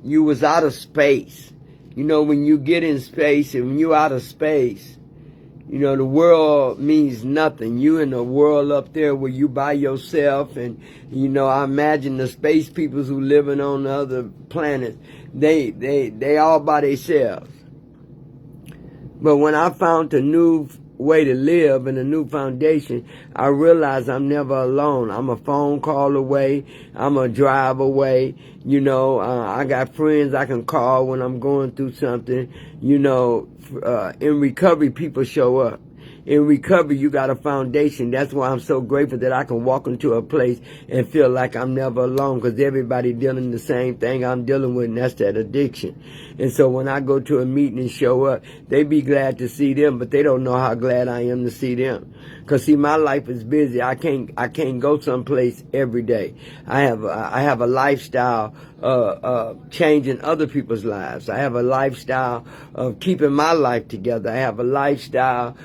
you was out of space. You know, when you get in space and when you out of space, you know, the world means nothing. You in the world up there where you by yourself, and, you know, I imagine the space people who living on the other planets, they all by themselves. But when I found a new way to live and a new foundation, I realized I'm never alone. I'm a phone call away. I'm a drive away. You know, I got friends I can call when I'm going through something. You know, in recovery, people show up. In recovery, you got a foundation. That's why I'm so grateful that I can walk into a place and feel like I'm never alone, because everybody dealing the same thing I'm dealing with, and that's that addiction. And so when I go to a meeting and show up, they be glad to see them, but they don't know how glad I am to see them. Because, see, my life is busy. I can't go someplace every day. I have a lifestyle changing other people's lives. I have a lifestyle of keeping my life together. I have a lifestyle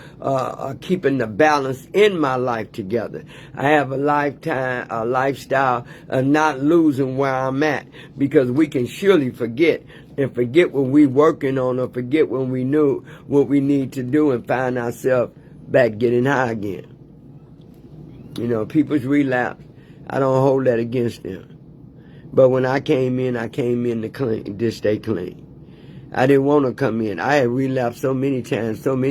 keeping the balance in my life together. I have a lifestyle of not losing where I'm at, because we can surely forget what we working on, or forget when we knew what we need to do, and find ourselves back getting high again. You know, people's relapse, I don't hold that against them. But when I came in to stay clean. I didn't want to come in. I had relapsed so many times. When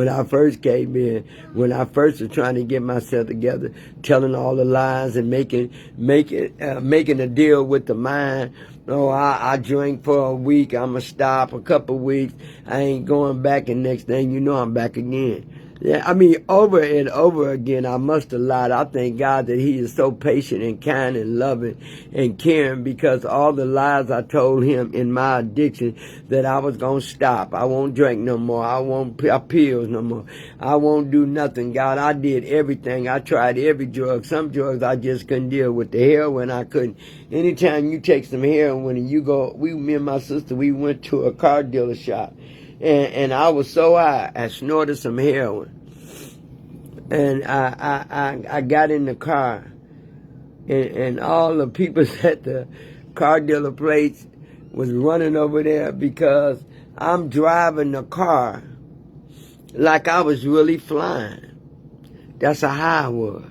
I first came in, when I first was trying to get myself together, telling all the lies and making a deal with the mind. Oh, I drank for a week. I'm going to stop a couple of weeks. I ain't going back, and next thing you know, I'm back again. Yeah, I mean, over and over again, I must have lied. I thank God that He is so patient and kind and loving and caring, because all the lies I told Him in my addiction, that I was going to stop. I won't drink no more. I won't pills no more. I won't do nothing. God, I did everything. I tried every drug. Some drugs I just couldn't deal with. The heroin, I couldn't. Anytime you take some heroin and you go, me and my sister, we went to a car dealer shop. And I was so high, I snorted some heroin. And I got in the car, and all the people at the car dealer place was running over there, because I'm driving the car like I was really flying. That's how high I was.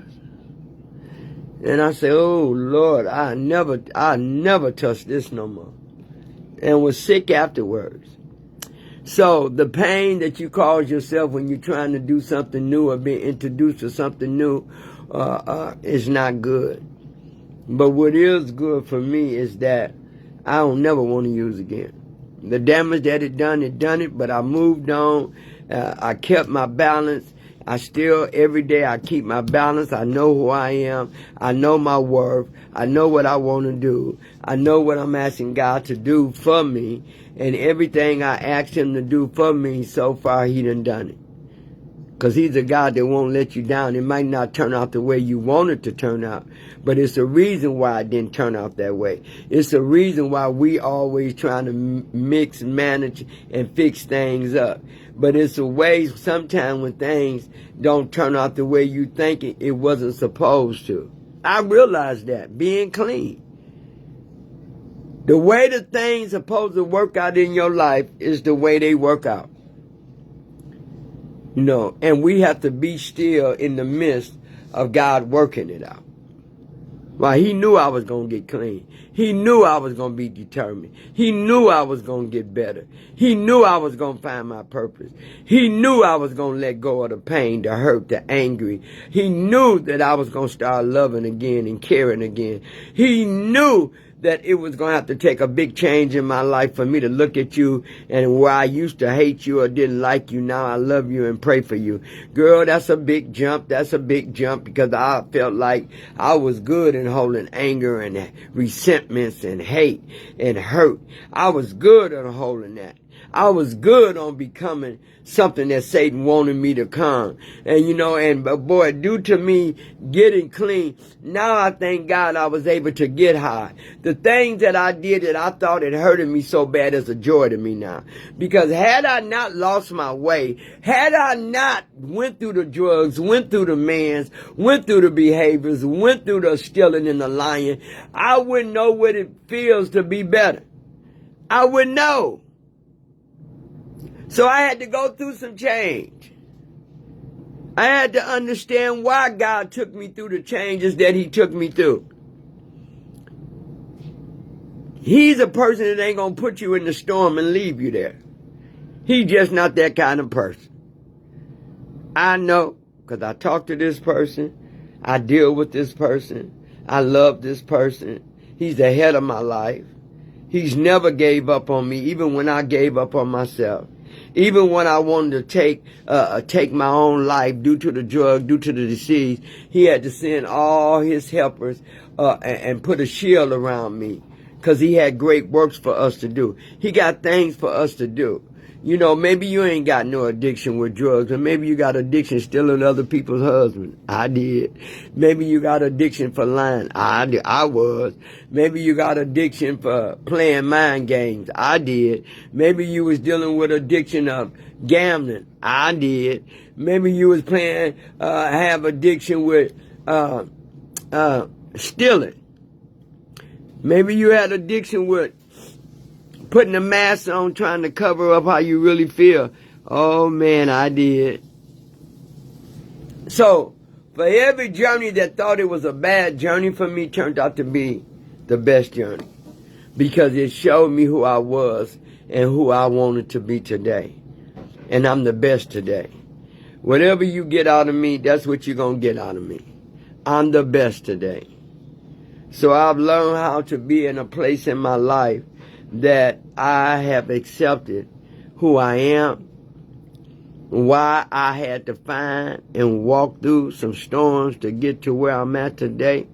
And I said, oh Lord, I never touch this no more. And was sick afterwards. So the pain that you cause yourself when you're trying to do something new or being introduced to something new is not good. But what is good for me is that I don't never want to use again. The damage that it done it, but I moved on. I kept my balance. I still, every day, I keep my balance. I know who I am. I know my worth. I know what I want to do. I know what I'm asking God to do for me. And everything I asked him to do for me, so far, he done it. Because he's a God that won't let you down. It might not turn out the way you want it to turn out, but it's a reason why it didn't turn out that way. It's a reason why we always trying to mix, manage, and fix things up. But it's a way sometimes when things don't turn out the way you think it wasn't supposed to. I realized that, being clean. The way the things supposed to work out in your life is the way they work out. You know, and we have to be still in the midst of God working it out. Well, he knew I was going to get clean. He knew I was going to be determined. He knew I was going to get better. He knew I was going to find my purpose. He knew I was going to let go of the pain, the hurt, the angry. He knew that I was going to start loving again and caring again. He knew that it was going to have to take a big change in my life for me to look at you, and where I used to hate you or didn't like you, now I love you and pray for you. Girl, that's a big jump. That's a big jump, because I felt like I was good in holding anger and resentments and hate and hurt. I was good at holding that. I was good on becoming something that Satan wanted me to come. And, you know, but boy, due to me getting clean, now I thank God I was able to get high. The things that I did that I thought had hurted me so bad is a joy to me now. Because had I not lost my way, had I not went through the drugs, went through the mans, went through the behaviors, went through the stealing and the lying, I wouldn't know what it feels to be better. I wouldn't know. So I had to go through some change. I had to understand why God took me through the changes that he took me through. He's a person that ain't going to put you in the storm and leave you there. He's just not that kind of person. I know, because I talk to this person. I deal with this person. I love this person. He's the head of my life. He's never gave up on me, even when I gave up on myself. Even when I wanted to take my own life due to the drug, due to the disease, he had to send all his helpers and put a shield around me, because he had great works for us to do. He got things for us to do. You know, maybe you ain't got no addiction with drugs, or maybe you got addiction stealing other people's husbands. I did. Maybe you got addiction for lying. I did. I was. Maybe you got addiction for playing mind games. I did. Maybe you was dealing with addiction of gambling. I did. Maybe you was have addiction with stealing. Maybe you had addiction with putting a mask on, trying to cover up how you really feel. Oh, man, I did. So, for every journey that thought it was a bad journey for me, turned out to be the best journey. Because it showed me who I was and who I wanted to be today. And I'm the best today. Whatever you get out of me, that's what you're going to get out of me. I'm the best today. So I've learned how to be in a place in my life that I have accepted who I am, why I had to find and walk through some storms to get to where I'm at today.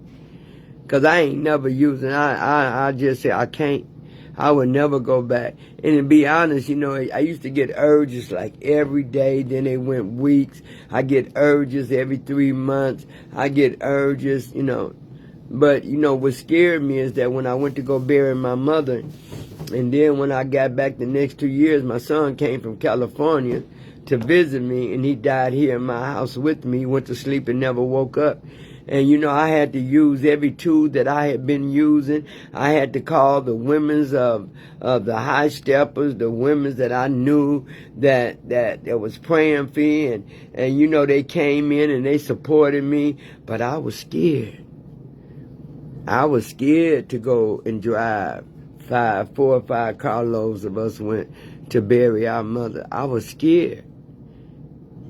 Because I ain't never using, I just say I can't. I would never go back. And to be honest, you know, I used to get urges like every day. Then they went weeks. I get urges every 3 months. I get urges, you know. But, you know, what scared me is that when I went to go bury my mother, and then when I got back the next 2 years, my son came from California to visit me, and he died here in my house with me. He went to sleep and never woke up. And, you know, I had to use every tool that I had been using. I had to call the women's of the high steppers, the women's that I knew that was praying for me. And, you know, they came in and they supported me. But I was scared. I was scared to go and drive. 4 or 5 carloads of us went to bury our mother. I was scared.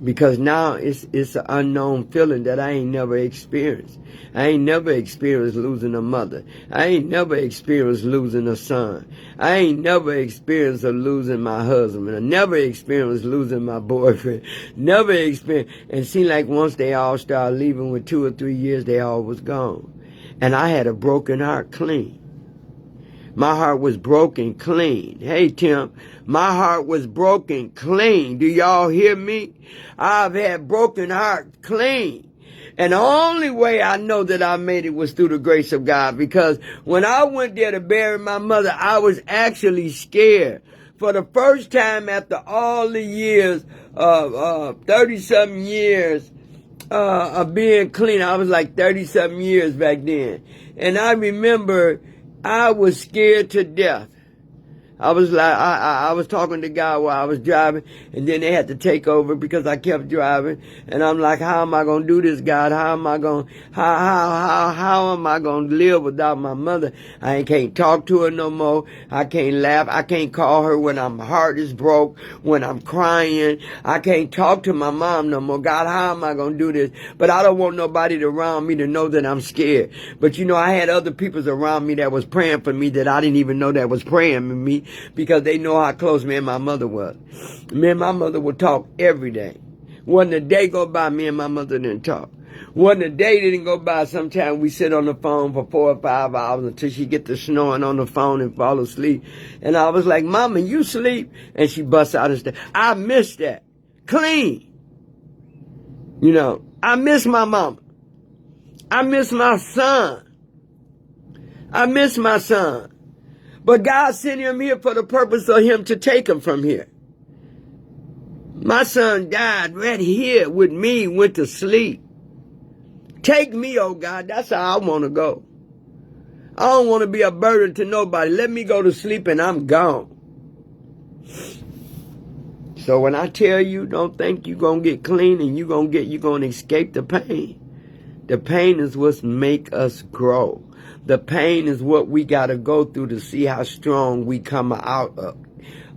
Because now it's an unknown feeling that I ain't never experienced. I ain't never experienced losing a mother. I ain't never experienced losing a son. I ain't never experienced losing my husband. I never experienced losing my boyfriend. Never experienced. And it seemed like once they all started leaving with 2 or 3 years, they all was gone. And I had a broken heart clean. My heart was broken clean. Hey, Tim, my heart was broken clean. Do y'all hear me? I've had broken heart clean. And the only way I know that I made it was through the grace of God, because when I went there to bury my mother, I was actually scared. For the first time after all the years, 30-something years, of being clean, I was like 30-something years back then. And I remember I was scared to death. I was like, I was talking to God while I was driving, and then they had to take over because I kept driving. And I'm like, how am I going to do this, God? How am I going, how am I going to live without my mother? I can't talk to her no more. I can't laugh. I can't call her when my heart is broke, when I'm crying. I can't talk to my mom no more. God, how am I going to do this? But I don't want nobody around me to know that I'm scared. But you know, I had other people around me that was praying for me that I didn't even know that was praying for me, because they know how close me and my mother was. Me and my mother would talk every day. Wasn't a day go by me and my mother didn't talk. Wasn't a day didn't go by. Sometimes we sit on the phone for 4 or 5 hours until she get to snoring on the phone and fall asleep. And I was like, Mama, you sleep? And she busts out and said, I miss that. Clean. You know, I miss my mama. I miss my son. I miss my son. But God sent him here for the purpose of him to take him from here. My son died right here with me, went to sleep. Take me, oh God, that's how I want to go. I don't want to be a burden to nobody. Let me go to sleep and I'm gone. So when I tell you, don't think you're going to get clean and you're going to escape the pain. The pain is what make us grow. The pain is what we got to go through to see how strong we come out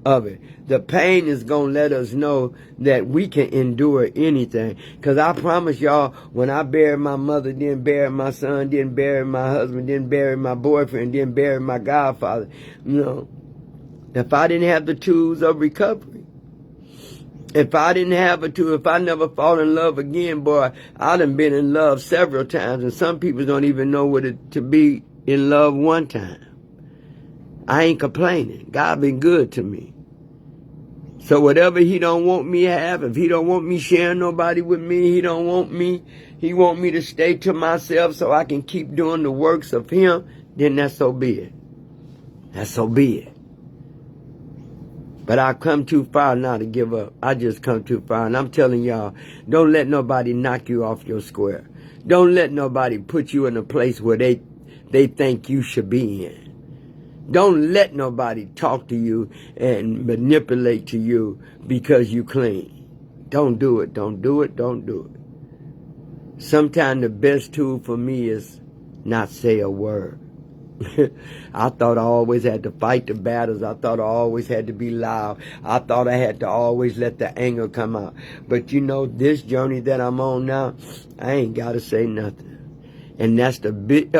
of it. The pain is going to let us know that we can endure anything. Because I promise y'all, when I buried my mother, then buried my son, then buried my husband, then buried my boyfriend, then buried my godfather, you know, if I didn't have the tools of recovery, if I didn't have a tool, if I never fall in love again, boy, I done been in love several times, and some people don't even know what it to be in love one time. I ain't complaining. God been good to me. So whatever he don't want me to have, if he don't want me sharing nobody with me, he want me to stay to myself so I can keep doing the works of him, then that's so be it. That's so be it. But I've come too far now to give up. I just come too far. And I'm telling y'all, don't let nobody knock you off your square. Don't let nobody put you in a place where they think you should be in. Don't let nobody talk to you and manipulate to you because you clean. Don't do it. Don't do it. Don't do it. Sometimes the best tool for me is not say a word. I thought I always had to fight the battles. I thought I always had to be loud. I thought I had to always let the anger come out. But you know, this journey that I'm on now, I ain't got to say nothing. And that's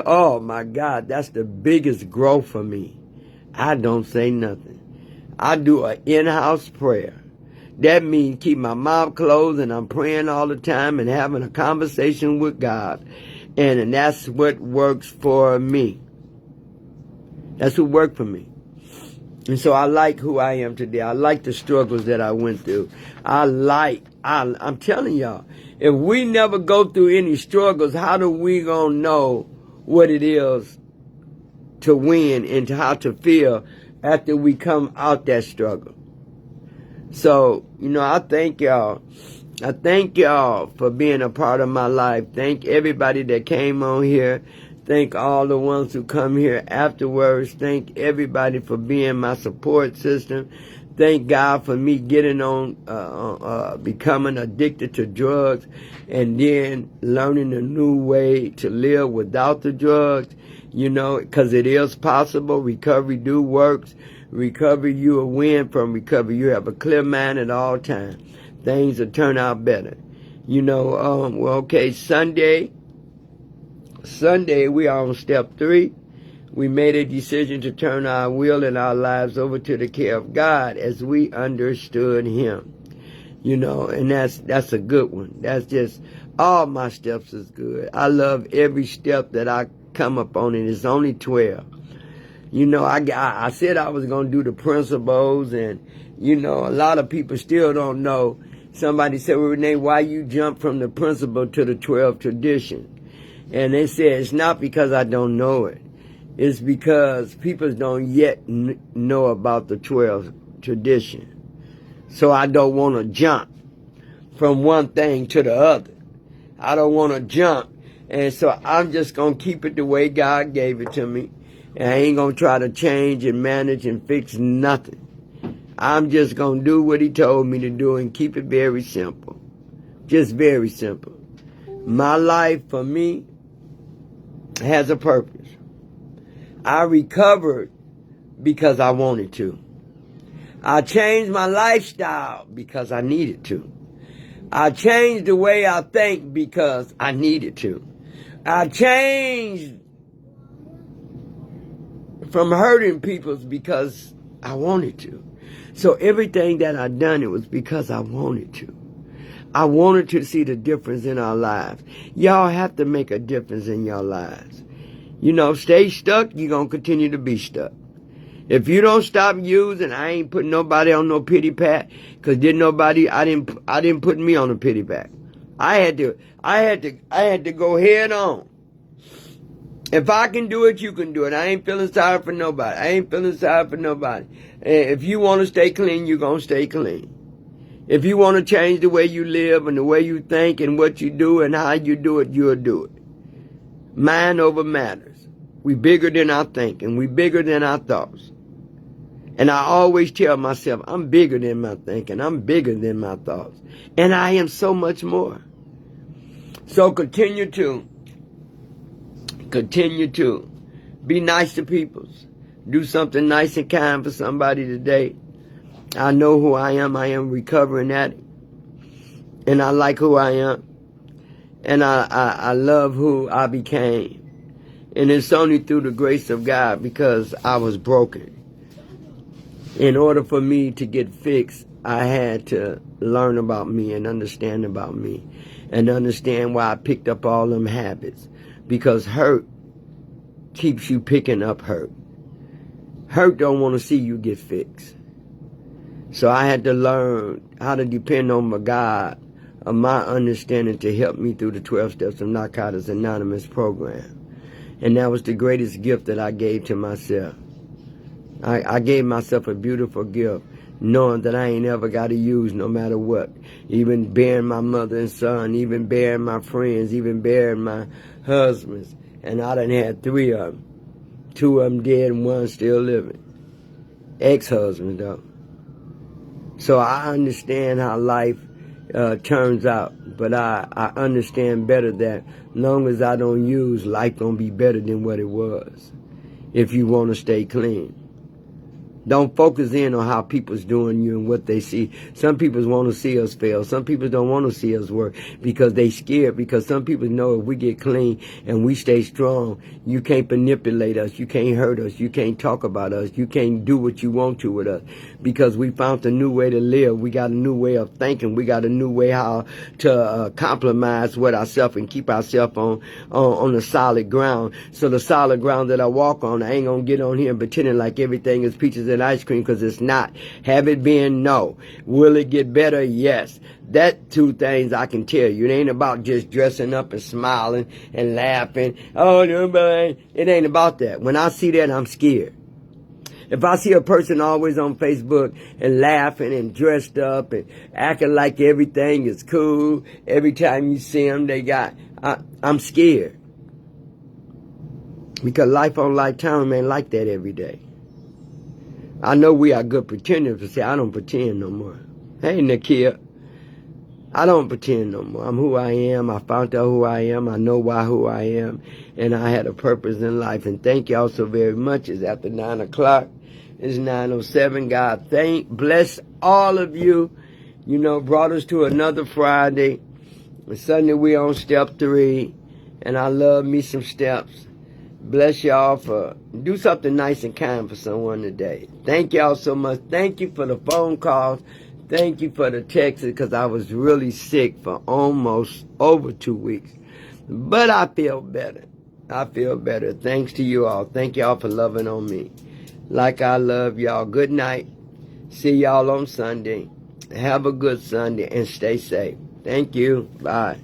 oh my God, that's the biggest growth for me. I don't say nothing. I do an in-house prayer. That means keep my mouth closed and I'm praying all the time and having a conversation with God. And that's what works for me. That's what worked for me. And so I like who I am today. I like the struggles that I went through. I'm telling y'all, if we never go through any struggles, how do we gonna know what it is to win and how to feel after we come out that struggle? So, you know, I thank y'all. I thank y'all for being a part of my life. Thank everybody that came on here. Thank all the ones who come here afterwards. Thank everybody for being my support system. Thank God for me getting on, becoming addicted to drugs and then learning a new way to live without the drugs, you know, because it is possible. Recovery do works. Recovery, you will win from recovery. You have a clear mind at all times. things will turn out better. You know, well, okay, Sunday, we are on step 3. We made a decision to turn our will and our lives over to the care of God as we understood Him. You know, and that's a good one. That's just, all my steps is good. I love every step that I come up on, and it's only 12. You know, I said I was going to do the principles, and, you know, a lot of people still don't know. Somebody said, well, Renee, why you jump from the principle to the 12 tradition? And they said, it's not because I don't know it. It's because people don't yet know about the 12 tradition. So I don't want to jump from one thing to the other. I don't want to jump. And so I'm just going to keep it the way God gave it to me. And I ain't going to try to change and manage and fix nothing. I'm just going to do what He told me to do and keep it very simple. Just very simple. My life, for me, has a purpose. I recovered because I wanted to. I changed my lifestyle because I needed to. I changed the way I think because I needed to. I changed from hurting people because I wanted to. So everything that I done, it was because I wanted to. I wanted to see the difference in our lives. Y'all have to make a difference in your lives. You know, stay stuck, you're going to continue to be stuck. If you don't stop using, I ain't putting nobody on no pity pat, because I didn't put me on a pity pat. I had to go head on. If I can do it, you can do it. I ain't feeling sorry for nobody. If you want to stay clean, you're going to stay clean. If you want to change the way you live and the way you think and what you do and how you do it, you'll do it. Mind over matters. We bigger than our thinking. We bigger than our thoughts. And I always tell myself, I'm bigger than my thinking. I'm bigger than my thoughts. And I am so much more. So continue to be nice to people. Do something nice and kind for somebody today. I know who I am. I am recovering at it. And I like who I am. And I love who I became. And it's only through the grace of God, because I was broken. In order for me to get fixed, I had to learn about me and understand about me. And understand why I picked up all them habits. Because hurt keeps you picking up hurt. Hurt don't want to see you get fixed. So I had to learn how to depend on my God, of my understanding, to help me through the 12 Steps of Narcotics Anonymous program. And that was the greatest gift that I gave to myself. I gave myself a beautiful gift, knowing that I ain't ever got to use no matter what. Even bearing my mother and son, even bearing my friends, even bearing my husbands. And I done had 3 of them. 2 of them dead and 1 still living. Ex-husband, though. So I understand how life turns out. But I understand better that long as I don't use, life gonna be better than what it was. If you want to stay clean. Don't focus in on how people's doing you and what they see. Some people want to see us fail. Some people don't want to see us work because they scared. Because some people know if we get clean and we stay strong, you can't manipulate us. You can't hurt us. You can't talk about us. You can't do what you want to with us. Because we found a new way to live. We got a new way of thinking. We got a new way how to compromise with ourselves and keep ourselves on the solid ground. So the solid ground that I walk on, I ain't going to get on here and pretending like everything is peaches and ice cream, because it's not. Have it been? No. Will it get better? Yes. That 2 things I can tell you. It ain't about just dressing up and smiling and laughing. Oh, nobody. It ain't about that. When I see that, I'm scared. If I see a person always on Facebook and laughing and dressed up and acting like everything is cool, every time you see them, I'm scared. Because life on Lifetime ain't like that every day. I know we are good pretenders, but say, I don't pretend no more. Hey, Nakia, I don't pretend no more. I'm who I am. I found out who I am. I know who I am. And I had a purpose in life. And thank y'all so very much. It's after 9 o'clock. It's 9:07. God bless all of you. You know, brought us to another Friday. Sunday we on step 3. And I love me some steps. Bless y'all for do something nice and kind for someone today. Thank y'all so much. Thank you for the phone calls. Thank you for the texts, because I was really sick for almost over 2 weeks. But I feel better. I feel better. Thanks to you all. Thank y'all for loving on me. Like I love y'all. Good night. See y'all on Sunday. Have a good Sunday and stay safe. Thank you. Bye.